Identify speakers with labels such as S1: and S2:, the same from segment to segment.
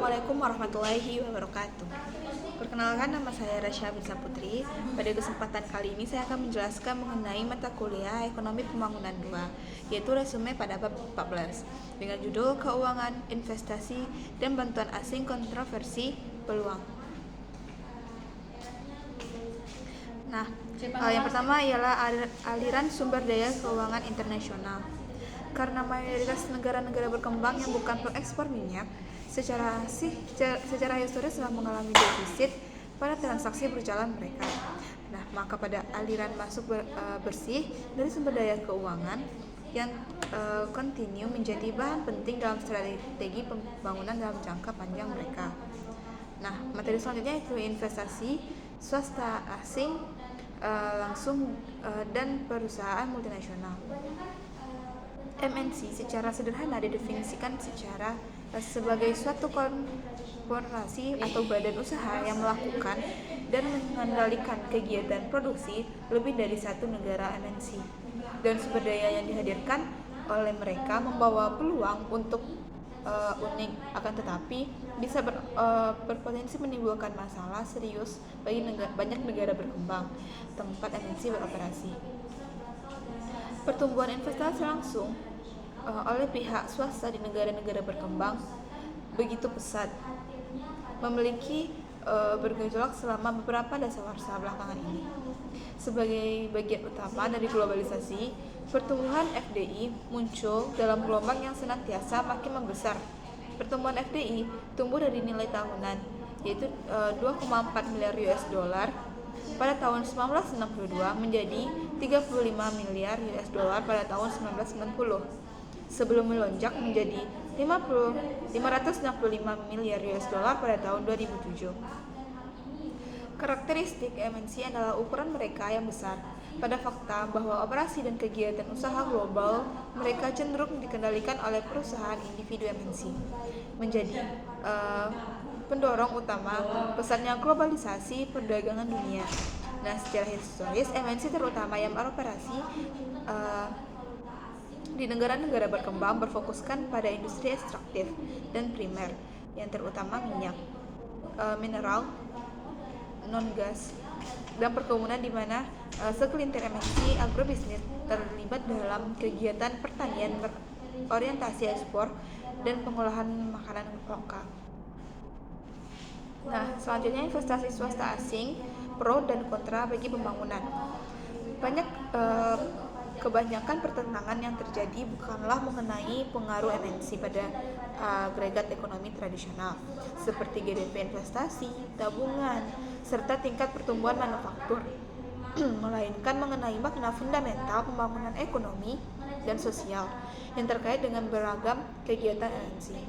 S1: Assalamualaikum warahmatullahi wabarakatuh. Perkenalkan, nama saya Rasya Bisa Putri. Pada kesempatan kali ini saya akan menjelaskan mengenai mata kuliah Ekonomi Pembangunan 2, yaitu resume pada bab 14 dengan judul Keuangan, Investasi, dan Bantuan Asing Kontroversi Peluang. Nah, yang pertama ialah aliran sumber daya keuangan internasional. Karena mayoritas negara-negara berkembang yang bukan pengekspor minyak secara historis telah mengalami defisit pada transaksi berjalan mereka. Nah, maka pada aliran masuk bersih dari sumber daya keuangan yang kontinu menjadi bahan penting dalam strategi pembangunan dalam jangka panjang mereka. Nah, materi selanjutnya itu investasi swasta asing langsung dan perusahaan multinasional. MNC secara sederhana didefinisikan sebagai suatu korporasi atau badan usaha yang melakukan dan mengendalikan kegiatan produksi lebih dari satu negara MNC, dan sumber daya yang dihadirkan oleh mereka membawa peluang untuk unik, akan tetapi bisa berpotensi menimbulkan masalah serius bagi banyak negara berkembang tempat MNC beroperasi. Pertumbuhan investasi langsung oleh pihak swasta di negara-negara berkembang begitu pesat, memiliki bergejolak selama beberapa dasawarsa belakangan ini. Sebagai bagian utama dari globalisasi, pertumbuhan FDI muncul dalam gelombang yang senantiasa makin membesar. Pertumbuhan FDI tumbuh dari nilai tahunan, yaitu 2,4 miliar US dollar pada tahun 1962 menjadi 35 miliar US dollar pada tahun 1990, sebelum melonjak menjadi 565 miliar US dollar pada tahun 2007. Karakteristik MNC adalah ukuran mereka yang besar, pada fakta bahwa operasi dan kegiatan usaha global mereka cenderung dikendalikan oleh perusahaan individu MNC, menjadi pendorong utama pesatnya globalisasi perdagangan dunia. Nah, secara historis MNC terutama yang beroperasi di negara-negara berkembang berfokuskan pada industri ekstraktif dan primer yang terutama minyak, mineral, non-gas, dan perkebunan, di mana segelintir MNC agrobisnis terlibat dalam kegiatan pertanian berorientasi ekspor dan pengolahan makanan lokal. Nah, selanjutnya investasi swasta asing, pro dan kontra bagi pembangunan. Kebanyakan pertentangan yang terjadi bukanlah mengenai pengaruh MNC pada agregat ekonomi tradisional seperti GDP investasi, tabungan, serta tingkat pertumbuhan manufaktur, melainkan mengenai makna fundamental pembangunan ekonomi dan sosial yang terkait dengan beragam kegiatan MNC.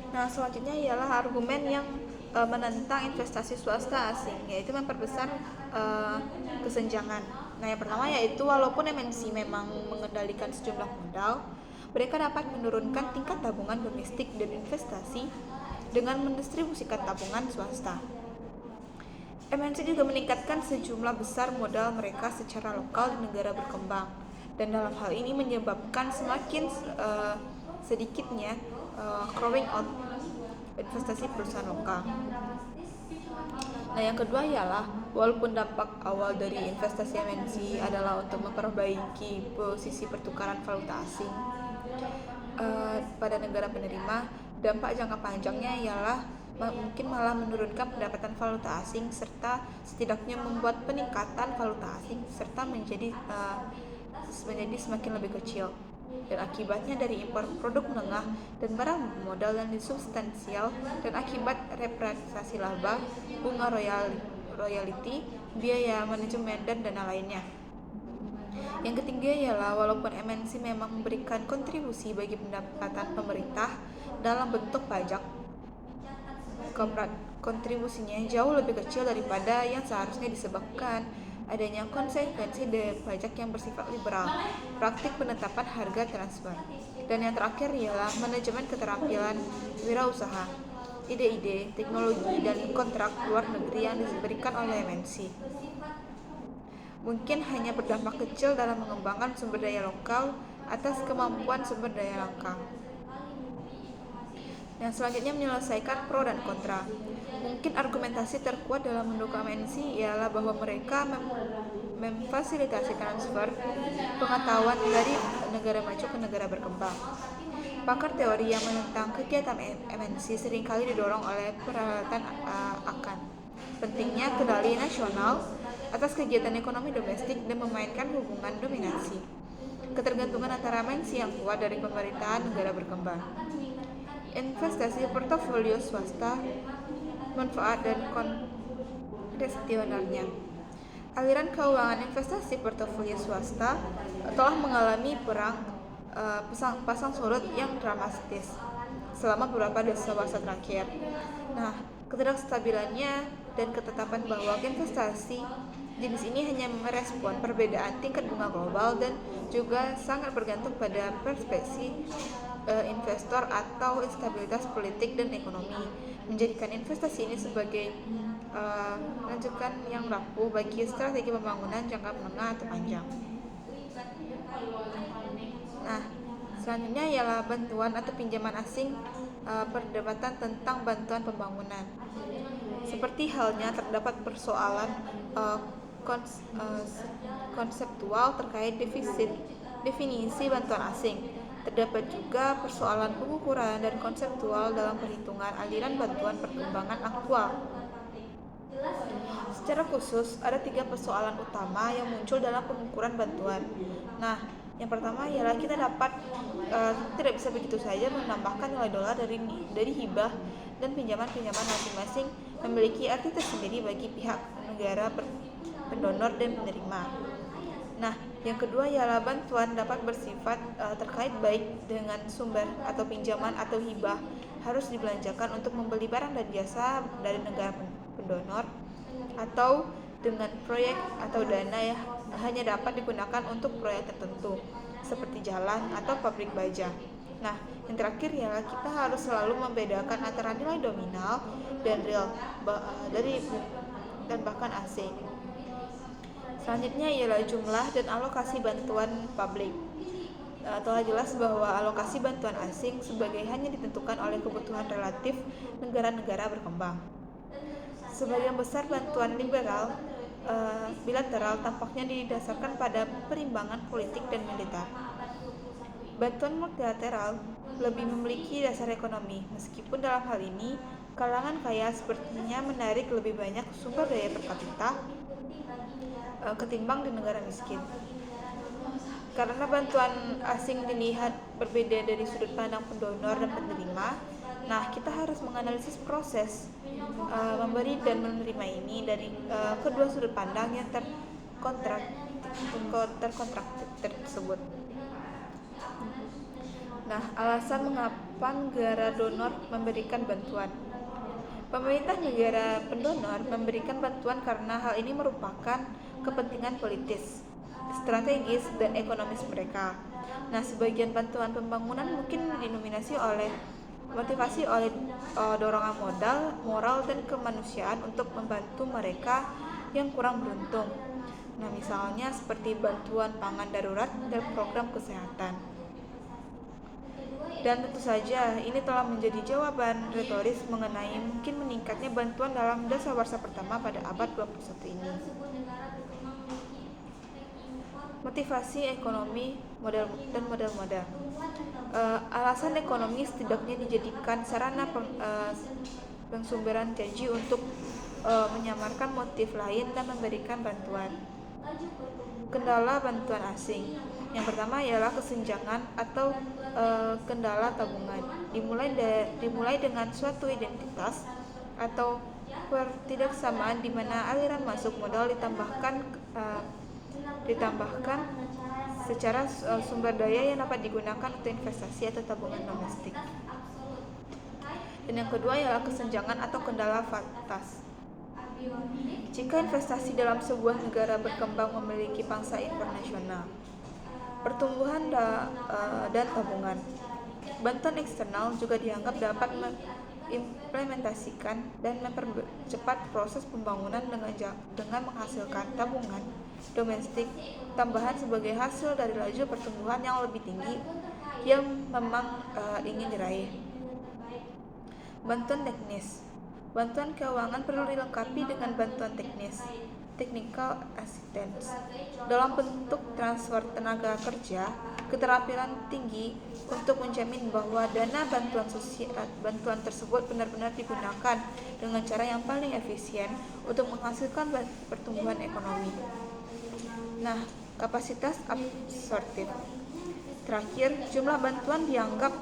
S1: Nah, selanjutnya ialah argumen yang menentang investasi swasta asing, yaitu memperbesar kesenjangan. Nah, yang pertama yaitu walaupun MNC memang mengendalikan sejumlah modal, mereka dapat menurunkan tingkat tabungan domestik dan investasi dengan mendistribusikan tabungan swasta. MNC juga meningkatkan sejumlah besar modal mereka secara lokal di negara berkembang, dan dalam hal ini menyebabkan semakin sedikitnya crowding out investasi perusahaan lokal. Nah, yang kedua ialah walaupun dampak awal dari investasi MNC adalah untuk memperbaiki posisi pertukaran valuta asing pada negara penerima, dampak jangka panjangnya ialah mungkin malah menurunkan pendapatan valuta asing serta setidaknya membuat peningkatan valuta asing serta menjadi semakin lebih kecil, dan akibatnya dari impor produk menengah dan barang modal yang substansial, dan akibat repatriasi laba, bunga royalty, biaya manajemen, dan dana lainnya. Yang ketiga ialah walaupun MNC memang memberikan kontribusi bagi pendapatan pemerintah dalam bentuk pajak, kontribusinya jauh lebih kecil daripada yang seharusnya disebabkan adanya konsekuensi dari pajak yang bersifat liberal, praktik penetapan harga transfer, dan yang terakhir ialah manajemen keterampilan wirausaha, ide-ide, teknologi, dan kontrak luar negeri yang diberikan oleh MNC. Mungkin hanya berdampak kecil dalam mengembangkan sumber daya lokal atas kemampuan sumber daya lokal. Yang selanjutnya menyelesaikan pro dan kontra. Mungkin argumentasi terkuat dalam mendukung MNC ialah bahwa mereka memfasilitasi transfer pengetahuan dari negara maju ke negara berkembang. Pakar teori yang menentang kegiatan MNC seringkali didorong oleh peralatan akan pentingnya kendali nasional atas kegiatan ekonomi domestik dan memainkan hubungan dominasi. Ketergantungan antara MNC yang kuat dari pemerintahan negara berkembang. Investasi portofolio swasta, manfaat dan kondisionernya. Aliran keuangan investasi portofolio swasta telah mengalami pasang surut yang dramatis selama beberapa dasar terakhir. Nah, ketidakstabilannya dan ketetapan bahwa investasi jenis ini hanya merespon perbedaan tingkat bunga global dan juga sangat bergantung pada perspektif investor atau instabilitas politik dan ekonomi, menjadikan investasi ini sebagai lanjutan yang rapuh bagi strategi pembangunan jangka menengah atau panjang. Nah, selanjutnya ialah bantuan atau pinjaman asing, perdebatan tentang bantuan pembangunan. Seperti halnya terdapat persoalan konseptual terkait definisi bantuan asing. Terdapat juga persoalan pengukuran dan konseptual dalam perhitungan aliran bantuan perkembangan aktual. Secara khusus, ada 3 persoalan utama yang muncul dalam pengukuran bantuan. Nah, yang pertama ialah kita tidak bisa begitu saja menambahkan nilai dolar dari hibah dan pinjaman-pinjaman masing-masing memiliki arti tersendiri bagi pihak negara pendonor dan penerima. Nah, yang kedua ialah bantuan dapat bersifat terkait baik dengan sumber atau pinjaman atau hibah harus dibelanjakan untuk membeli barang dan jasa dari negara pendonor atau dengan proyek atau dana yang hanya dapat digunakan untuk proyek tertentu seperti jalan atau pabrik baja. Nah, yang terakhir ialah kita harus selalu membedakan antara nilai nominal dan real dan bahkan asing. Selanjutnya ialah jumlah dan alokasi bantuan publik. Telah jelas bahwa alokasi bantuan asing sebagai hanya ditentukan oleh kebutuhan relatif negara-negara berkembang. Sebagian besar bantuan bilateral tampaknya didasarkan pada perimbangan politik dan militer. Bantuan multilateral lebih memiliki dasar ekonomi, meskipun dalam hal ini kalangan kaya sepertinya menarik lebih banyak sumber daya per kapita ketimbang di negara miskin. Karena bantuan asing dilihat berbeda dari sudut pandang pendonor dan penerima, nah kita harus menganalisis proses memberi dan menerima ini dari kedua sudut pandang yang terkontradiktif tersebut. Nah, alasan mengapa negara donor memberikan bantuan. Pemerintah negara pendonor memberikan bantuan karena hal ini merupakan kepentingan politis, strategis, dan ekonomis mereka. Nah, sebagian bantuan pembangunan mungkin motivasi oleh dorongan modal, moral, dan kemanusiaan untuk membantu mereka yang kurang beruntung. Nah, misalnya seperti bantuan pangan darurat dan program kesehatan. Dan tentu saja ini telah menjadi jawaban retoris mengenai mungkin meningkatnya bantuan dalam dasawarsa pertama pada abad 21 ini. Motivasi ekonomi model. Alasan ekonomi setidaknya dijadikan sarana pensumberan janji untuk menyamarkan motif lain dan memberikan bantuan. Kendala bantuan asing. Yang pertama ialah kesenjangan atau kendala tabungan. Dimulai dengan suatu identitas atau ketidaksamaan di mana aliran masuk modal ditambahkan secara sumber daya yang dapat digunakan untuk investasi atau tabungan domestik. Dan yang kedua ialah kesenjangan atau kendala fatas. Jika investasi dalam sebuah negara berkembang memiliki pangsa internasional, pertumbuhan dan tabungan, bantuan eksternal juga dianggap dapat mengimplementasikan dan mempercepat proses pembangunan dengan menghasilkan tabungan domestik tambahan sebagai hasil dari laju pertumbuhan yang lebih tinggi yang memang ingin diraih. Bantuan teknis. Bantuan keuangan perlu dilengkapi dengan bantuan teknis, technical assistance, dalam bentuk transfer tenaga kerja, keterampilan tinggi untuk menjamin bahwa dana bantuan tersebut benar-benar digunakan dengan cara yang paling efisien untuk menghasilkan pertumbuhan ekonomi. Nah, kapasitas absorptif. Terakhir, jumlah bantuan dianggap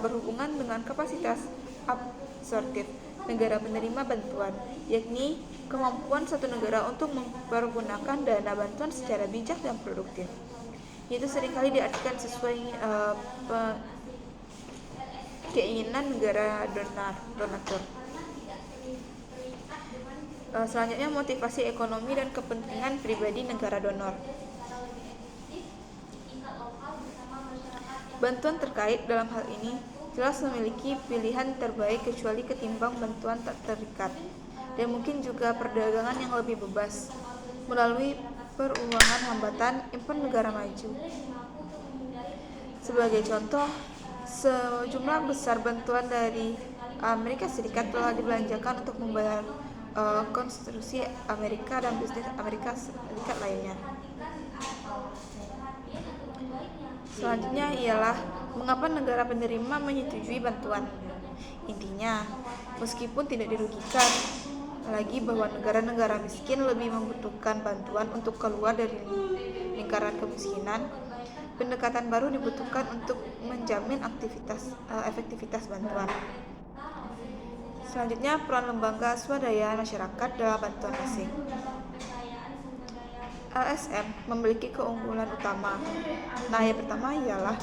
S1: berhubungan dengan kapasitas absorptif negara penerima bantuan, yakni kemampuan satu negara untuk mempergunakan dana bantuan secara bijak dan produktif. Itu seringkali diartikan sesuai keinginan negara donatur. Selanjutnya, motivasi ekonomi dan kepentingan pribadi negara donor. Bantuan terkait dalam hal ini jelas memiliki pilihan terbaik kecuali ketimbang bantuan tak terikat, dan mungkin juga perdagangan yang lebih bebas melalui peruangan hambatan impor negara maju. Sebagai contoh, sejumlah besar bantuan dari Amerika Serikat telah dibelanjakan untuk membayar konstruksi Amerika dan bisnis Amerika Serikat lainnya. Selanjutnya ialah mengapa negara penerima menyetujui bantuan. Intinya, meskipun tidak dirugikan lagi bahwa negara-negara miskin lebih membutuhkan bantuan untuk keluar dari lingkaran kemiskinan, pendekatan baru dibutuhkan untuk menjamin efektivitas bantuan. Selanjutnya, peran lembaga swadaya masyarakat dalam bantuan asing. LSM memiliki keunggulan utama. Nah, yang pertama ialah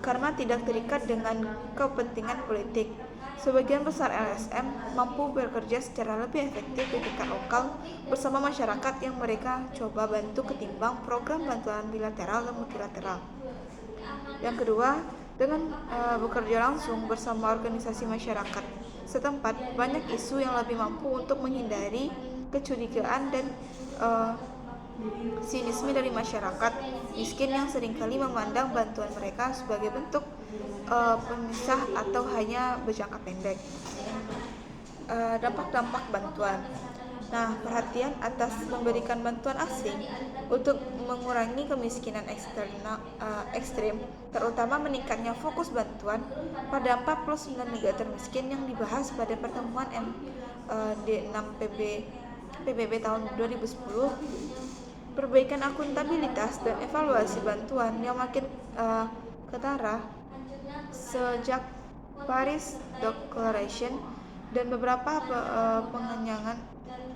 S1: karena tidak terikat dengan kepentingan politik. Sebagian besar LSM mampu bekerja secara lebih efektif di tingkat lokal bersama masyarakat yang mereka coba bantu ketimbang program bantuan bilateral dan multilateral. Yang kedua, dengan bekerja langsung bersama organisasi masyarakat setempat, banyak isu yang lebih mampu untuk menghindari kecurigaan dan sinisme dari masyarakat miskin yang seringkali memandang bantuan mereka sebagai bentuk pemisah atau hanya berjangka pendek. Dampak-dampak bantuan. Nah, perhatian atas memberikan bantuan asing untuk mengurangi kemiskinan ekstrim, terutama meningkatnya fokus bantuan pada 49 negara termiskin yang dibahas pada pertemuan MD6 PBB tahun 2010. Perbaikan akuntabilitas dan evaluasi bantuan yang makin ketara sejak Paris Declaration dan beberapa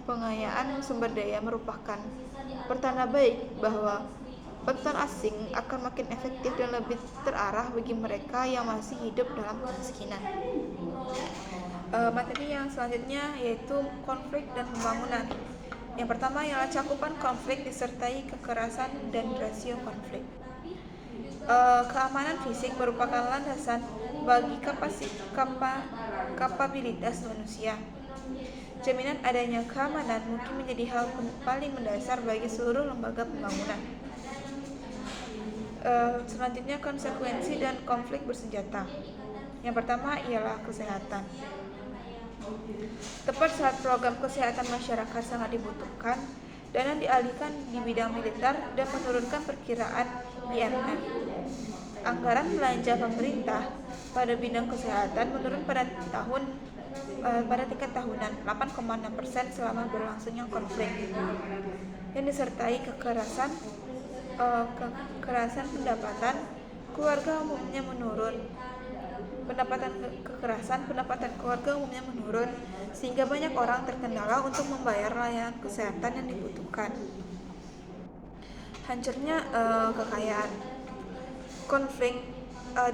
S1: pengayaan sumber daya merupakan pertanda baik bahwa bantuan asing akan makin efektif dan lebih terarah bagi mereka yang masih hidup dalam kemiskinan. Materi yang selanjutnya yaitu konflik dan pembangunan. Yang pertama ialah cakupan konflik disertai kekerasan dan rasio konflik. Keamanan fisik merupakan landasan bagi kapabilitas manusia. Jaminan adanya keamanan mungkin menjadi hal paling mendasar bagi seluruh lembaga pembangunan. Selanjutnya, konsekuensi dan konflik bersenjata. Yang pertama ialah kesehatan. Tepat saat program kesehatan masyarakat sangat dibutuhkan, dana dialihkan di bidang militer dan menurunkan perkiraan IMF. Anggaran belanja pemerintah pada bidang kesehatan menurun pada tingkat tahunan 8,6% selama berlangsungnya konflik, yang disertai kekerasan pendapatan keluarga umumnya menurun. Pendapatan keluarga umumnya menurun, sehingga banyak orang terkendala untuk membayar layanan kesehatan yang dibutuhkan. Hancurnya kekayaan. Konflik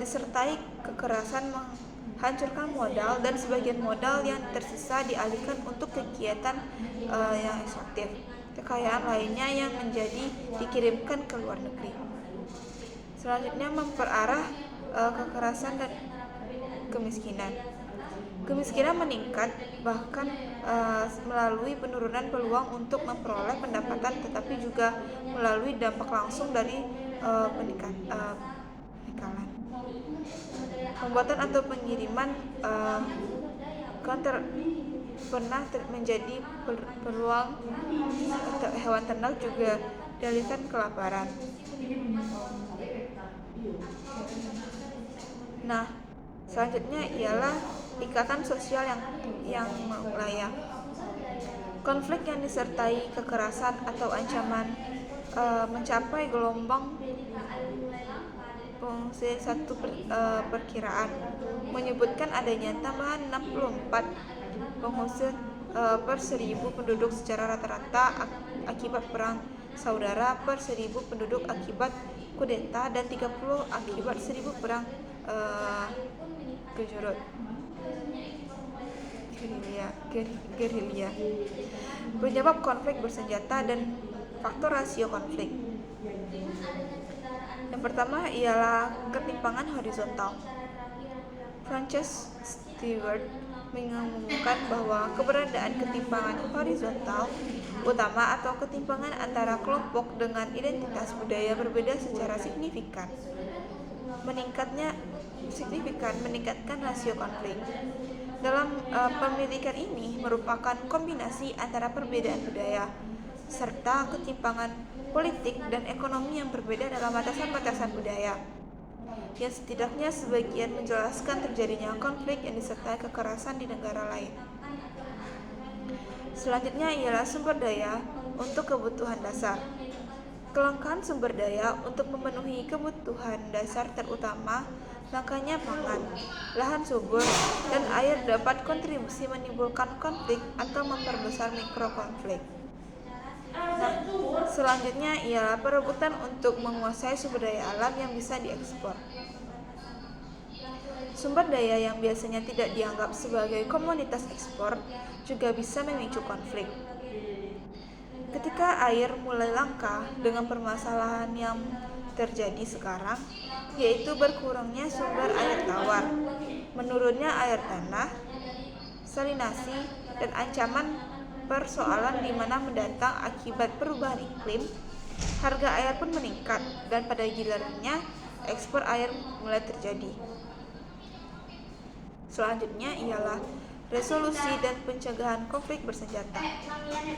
S1: disertai kekerasan menghancurkan modal, dan sebagian modal yang tersisa dialihkan untuk kegiatan yang ekstraktif. Kekayaan lainnya yang dikirimkan ke luar negeri. Selanjutnya, memperarah kekerasan dan kemiskinan. Kemiskinan meningkat bahkan melalui penurunan peluang untuk memperoleh pendapatan, tetapi juga melalui dampak langsung dari penikalan. Pembuatan atau pengiriman menjadi peluang hewan ternak juga dialihkan kelaparan. Nah, selanjutnya ialah ikatan sosial yang layak. Konflik yang disertai kekerasan atau ancaman mencapai gelombang fungsi satu perkiraan menyebutkan adanya tambahan 64 pengungsi per 1000 penduduk secara rata-rata akibat perang saudara per 1000 penduduk akibat kudeta dan 30 akibat 1000 perang gerilya. Penyebab konflik bersenjata dan faktor rasio konflik. Yang pertama ialah ketimpangan horizontal. Frances Stewart mengumumkan bahwa keberadaan ketimpangan horizontal utama atau ketimpangan antara kelompok dengan identitas budaya berbeda secara signifikan meningkatkan rasio konflik. Dalam pemilikan ini merupakan kombinasi antara perbedaan budaya serta ketimpangan politik dan ekonomi yang berbeda dalam batasan-batasan budaya, yang setidaknya sebagian menjelaskan terjadinya konflik yang disertai kekerasan di negara lain. Selanjutnya ialah sumber daya untuk kebutuhan dasar. Kelangkaan sumber daya untuk memenuhi kebutuhan dasar terutama langkanya pangan, lahan subur, dan air dapat kontribusi menimbulkan konflik atau memperbesar mikrokonflik. Nah, selanjutnya ialah perebutan untuk menguasai sumber daya alam yang bisa diekspor. Sumber daya yang biasanya tidak dianggap sebagai komoditas ekspor juga bisa memicu konflik. Ketika air mulai langka dengan permasalahan yang terjadi sekarang, yaitu berkurangnya sumber air tawar, menurunnya air tanah, salinasi, dan ancaman persoalan di mana mendatang akibat perubahan iklim, harga air pun meningkat dan pada gilirannya ekspor air mulai terjadi. Selanjutnya ialah resolusi dan pencegahan konflik bersenjata,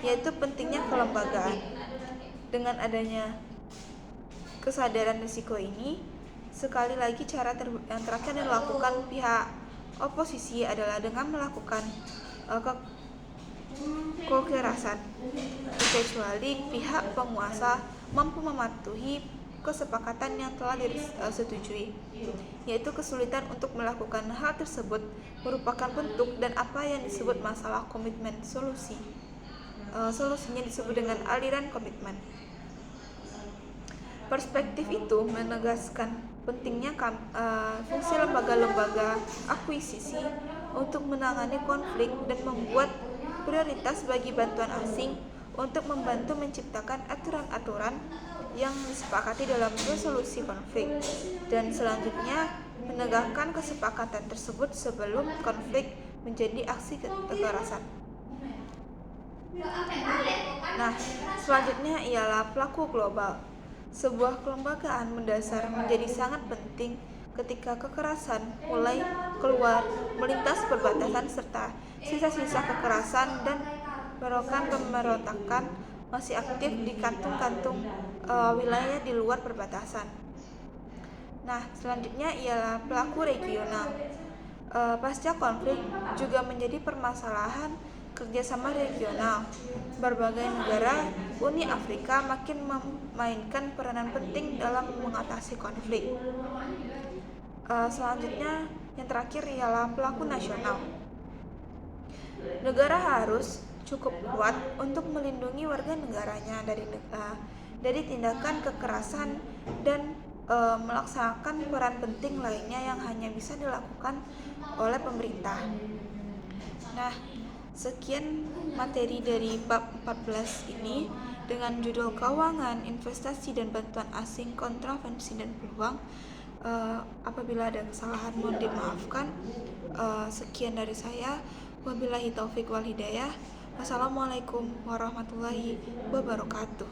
S1: yaitu pentingnya kelembagaan. Dengan adanya kesadaran risiko ini, sekali lagi cara yang terakhir yang dilakukan pihak oposisi adalah dengan melakukan kekerasan, kecuali pihak penguasa mampu mematuhi kesepakatan yang telah disetujui, yaitu kesulitan untuk melakukan hal tersebut merupakan bentuk dan apa yang disebut masalah komitmen solusi. Solusinya disebut dengan aliran komitmen. Perspektif itu menegaskan pentingnya fungsi lembaga-lembaga akuisisi untuk menangani konflik dan membuat prioritas bagi bantuan asing untuk membantu menciptakan aturan-aturan yang disepakati dalam resolusi konflik, dan selanjutnya menegakkan kesepakatan tersebut sebelum konflik menjadi aksi kekerasan. Nah, selanjutnya ialah pelaku global. Sebuah kelembagaan mendasar menjadi sangat penting ketika kekerasan mulai keluar melintas perbatasan serta sisa-sisa kekerasan dan pemberontakan masih aktif di kantung-kantung wilayah di luar perbatasan. Nah, selanjutnya ialah pelaku regional. Pasca konflik juga menjadi permasalahan kerjasama regional. Berbagai negara Uni Afrika makin memainkan peranan penting dalam mengatasi konflik. Selanjutnya, yang terakhir ialah pelaku nasional. Negara harus cukup kuat untuk melindungi warga negaranya dari tindakan kekerasan dan melaksanakan peran penting lainnya yang hanya bisa dilakukan oleh pemerintah. Nah, sekian materi dari bab 14 ini dengan judul Keuangan, Investasi dan Bantuan Asing, Kontroversi dan Peluang. Apabila ada kesalahan mohon dimaafkan. Sekian dari saya. Wabillahi taufik wal hidayah. Wassalamualaikum warahmatullahi wabarakatuh.